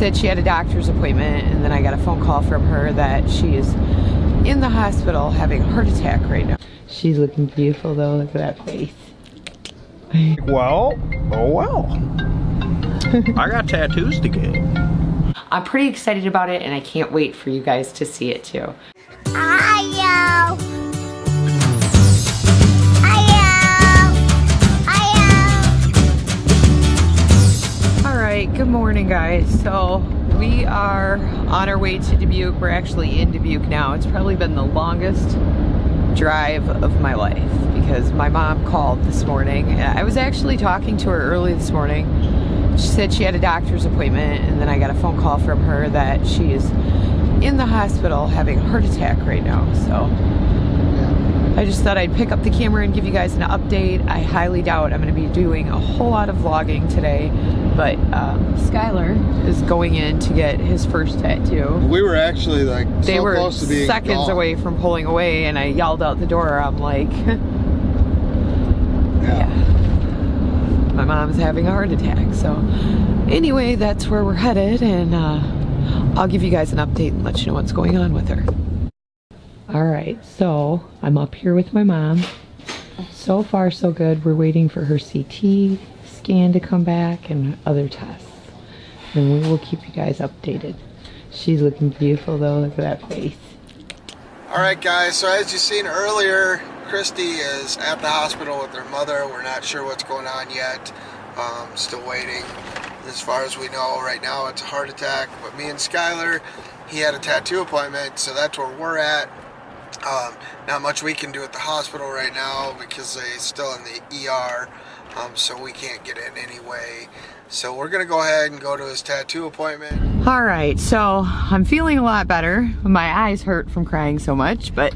said she had a doctor's appointment, and then I got a phone call from her that she is in the hospital having a heart attack right now. She's looking beautiful though, look at that face. Well, oh well. I got tattoos to get. I'm pretty excited about it, and I can't wait for you guys to see it too. Alright, good morning guys. So we are on our way to Dubuque. We're actually in Dubuque now. It's probably been the longest drive of my life because my mom called this morning. I was actually talking to her early this morning. She said she had a doctor's appointment, and then I got a phone call from her that she is in the hospital having a heart attack right now. So I just thought I'd pick up the camera and give you guys an update. I highly doubt I'm going to be doing a whole lot of vlogging today, but Skylur is going in to get his first tattoo. We were actually like they so were close to being seconds gone. away from pulling away, and I yelled out the door. I'm like, yeah. My mom's having a heart attack. So anyway, that's where we're headed, and I'll give you guys an update and let you know what's going on with her. Alright, so I'm up here with my mom. So far so good. We're waiting for her CT scan to come back and other tests. And we will keep you guys updated. She's looking beautiful though, look at that face. Alright guys, so as you seen earlier, Christy is at the hospital with her mother. We're not sure what's going on yet. Still waiting. As far as we know right now it's a heart attack. But me and Skylur, he had a tattoo appointment, so that's where we're at. Not much we can do at the hospital right now because they're still in the ER, so we can't get in anyway. So we're gonna go ahead and go to his tattoo appointment. Alright, so I'm feeling a lot better. My eyes hurt from crying so much, but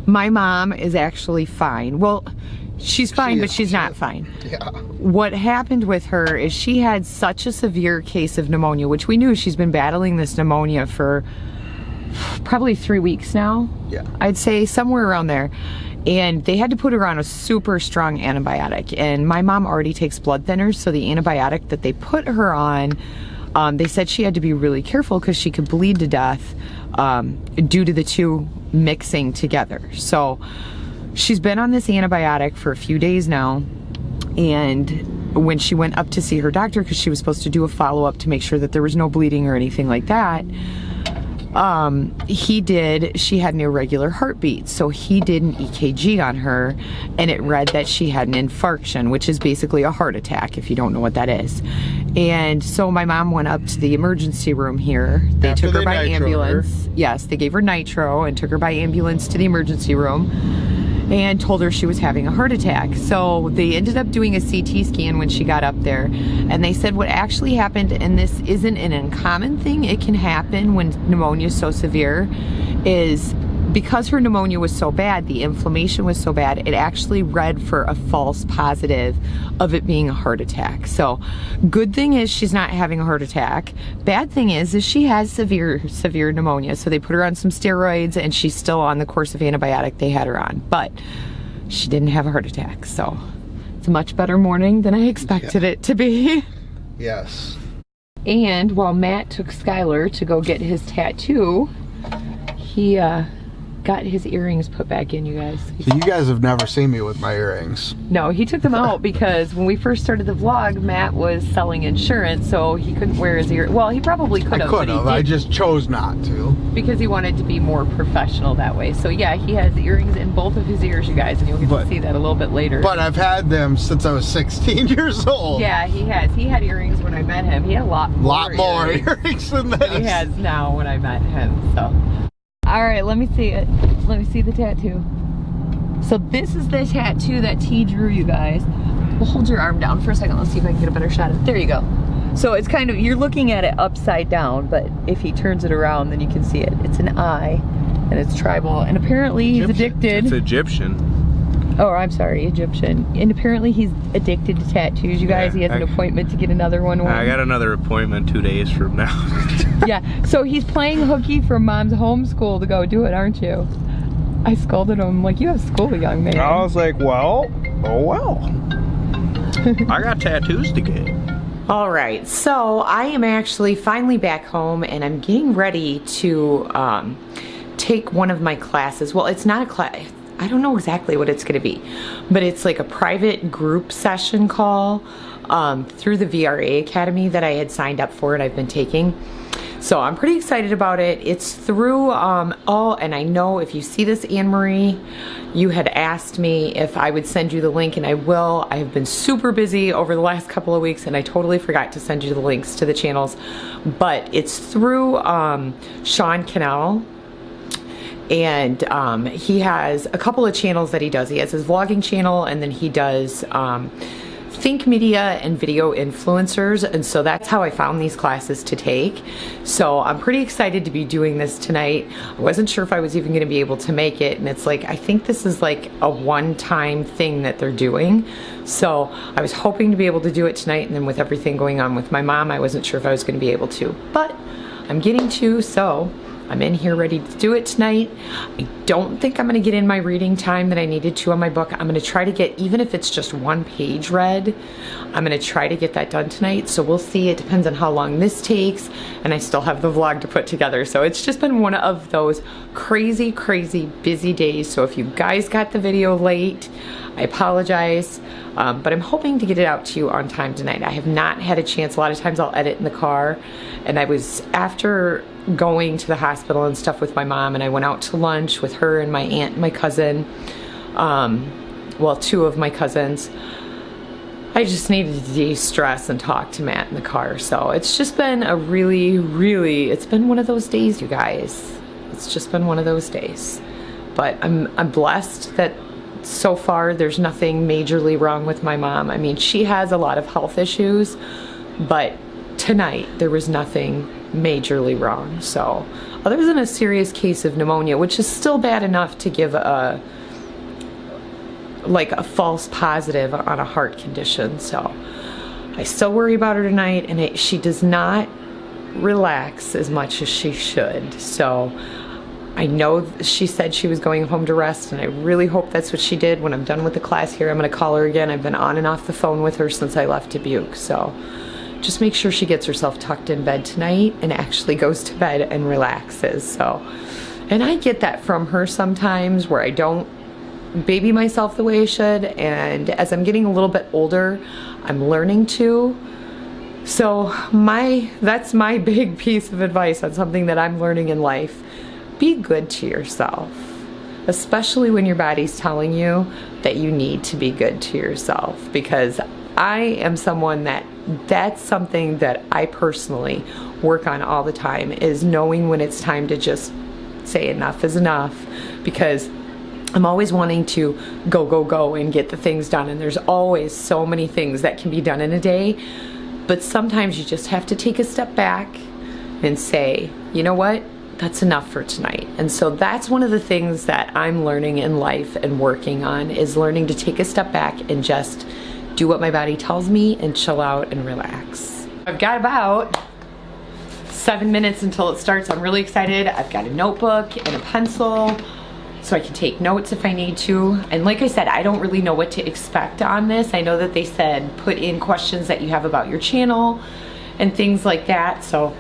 my mom is actually fine. Well, she's fine, but she's not fine. Yeah. What happened with her is she had such a severe case of pneumonia, which we knew she's been battling this pneumonia for probably 3 weeks now. Yeah. I'd say somewhere around there. And they had to put her on a super strong antibiotic. And my mom already takes blood thinners, so the antibiotic that they put her on, they said she had to be really careful because she could bleed to death due to the two mixing together. So she's been on this antibiotic for a few days now. And when she went up to see her doctor, because she was supposed to do a follow-up to make sure that there was no bleeding or anything like that, she had an irregular heartbeat, so he did an EKG on her, and it read that she had an infarction, which is basically a heart attack, if you don't know what that is. And so my mom went up to the emergency room here. They took her by ambulance. Yes, they gave her nitro and took her by ambulance to the emergency room and told her she was having a heart attack. So they ended up doing a CT scan when she got up there, and they said what actually happened, and this isn't an uncommon thing, it can happen when pneumonia is so severe, is because her pneumonia was so bad, the inflammation was so bad, it actually read for a false positive of it being a heart attack. So good thing is she's not having a heart attack. Bad thing is she has severe pneumonia. So they put her on some steroids, and she's still on the course of antibiotic they had her on, but she didn't have a heart attack. So it's a much better morning than I expected it to be. Yes. And while Matt took Skylur to go get his tattoo, he got his earrings put back in, you guys. So you guys have never seen me with my earrings. No, he took them out because when we first started the vlog, Matt was selling insurance, so he couldn't wear his ear. Well, he probably could have. I could have. I just chose not to. Because he wanted to be more professional that way. So yeah, he has earrings in both of his ears, you guys, and you'll get to see that a little bit later. But I've had them since I was 16 years old. Yeah, he has. He had earrings when I met him. He had a lot more earrings than this. he has now when I met him. So. All right, let me see it. Let me see the tattoo. So this is the tattoo that T drew, you guys. Well, hold your arm down for a second. Let's see if I can get a better shot of it. There you go. So it's kind of, you're looking at it upside down, but if he turns it around, then you can see it. It's an eye, and it's tribal, and apparently he's addicted. It's Egyptian. Oh, I'm sorry, Egyptian. And apparently he's addicted to tattoos, you guys. He has an appointment to get another one. I got another appointment 2 days from now. Yeah, so he's playing hooky from mom's homeschool to go do it, aren't you? I scolded him, like, you have school, young man. I was like, well, oh well. I got tattoos to get. All right, so I am actually finally back home and I'm getting ready to take one of my classes. Well, it's not a class, I don't know exactly what it's gonna be, but it's like a private group session call through the VRA Academy that I had signed up for and I've been taking. So I'm pretty excited about it. It's through, and I know if you see this, Anne-Marie, you had asked me if I would send you the link, and I will. I have been super busy over the last couple of weeks, and I totally forgot to send you the links to the channels. But it's through Sean Cannell, and he has a couple of channels that he does. He has his vlogging channel, and then he does Think Media and video influencers, and so that's how I found these classes to take. So I'm pretty excited to be doing this tonight. I wasn't sure if I was even going to be able to make it, and it's like, I think this is like a one-time thing that they're doing. So I was hoping to be able to do it tonight, and then with everything going on with my mom, I wasn't sure if I was going to be able to, but I'm getting to, so I'm in here ready to do it tonight. I don't think I'm going to get in my reading time that I needed to on my book. I'm going to try to get, even if it's just one page read, I'm going to try to get that done tonight. So we'll see. It depends on how long this takes, and I still have the vlog to put together. So it's just been one of those crazy, crazy busy days. So if you guys got the video late, I apologize, but I'm hoping to get it out to you on time tonight. I have not had a chance. A lot of times I'll edit in the car, and I was, after going to the hospital and stuff with my mom, and I went out to lunch with her and my aunt and my cousin, well, two of my cousins. I just needed to de-stress and talk to Matt in the car. So it's just been a really, it's been one of those days, you guys. It's just been one of those days. But I'm blessed that so far there's nothing majorly wrong with my mom. I mean, she has a lot of health issues, but tonight there was nothing majorly wrong. So other than a serious case of pneumonia, which is still bad enough to give a false positive on a heart condition. So I still worry about her tonight, and she does not relax as much as she should. So I know she said she was going home to rest, and I really hope that's what she did. When I'm done with the class here, I'm going to call her again. I've been on and off the phone with her since I left Dubuque. So just make sure she gets herself tucked in bed tonight and actually goes to bed and relaxes. So, and I get that from her sometimes, where I don't baby myself the way I should, and as I'm getting a little bit older, I'm learning to. So that's my big piece of advice on something that I'm learning in life. Be good to yourself, especially when your body's telling you that you need to be good to yourself, because I am someone that's something that I personally work on all the time, is knowing when it's time to just say enough is enough, because I'm always wanting to go and get the things done, and there's always so many things that can be done in a day, but sometimes you just have to take a step back and say, you know what, that's enough for tonight. And so that's one of the things that I'm learning in life and working on, is learning to take a step back and just do what my body tells me and chill out and relax. I've got about 7 minutes until it starts. I'm really excited. I've got a notebook and a pencil so I can take notes if I need to. And like I said, I don't really know what to expect on this. I know that they said put in questions that you have about your channel and things like that. So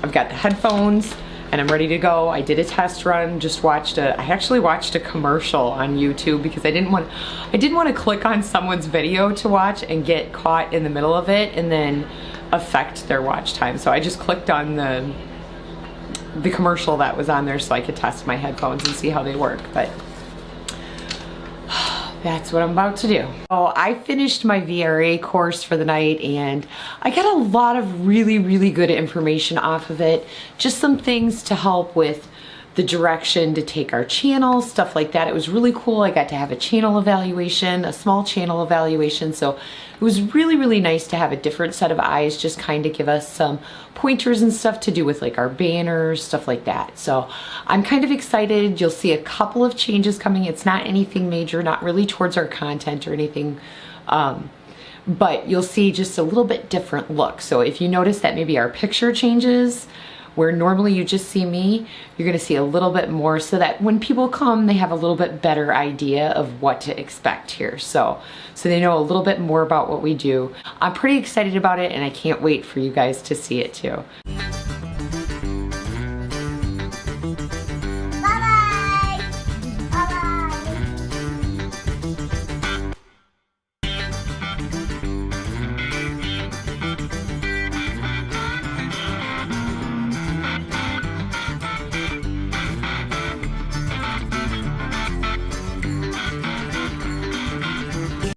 I've got the headphones and I'm ready to go. I did a test run, I actually watched a commercial on YouTube, because I didn't want to click on someone's video to watch and get caught in the middle of it and then affect their watch time. So I just clicked on the commercial that was on there so I could test my headphones and see how they work. But that's what I'm about to do. Oh, I finished my VRA course for the night, and I got a lot of really good information off of it. Just some things to help with the direction to take our channel, stuff like that. It was really cool. I got to have a channel evaluation, a small channel evaluation. So it was really nice to have a different set of eyes, just kind of give us some pointers and stuff to do with like our banners, stuff like that. So I'm kind of excited. You'll see a couple of changes coming. It's not anything major, not really towards our content or anything. But you'll see just a little bit different look. So if you notice that maybe our picture changes, where normally you just see me, you're gonna see a little bit more so that when people come, they have a little bit better idea of what to expect here. So they know a little bit more about what we do. I'm pretty excited about it and I can't wait for you guys to see it too.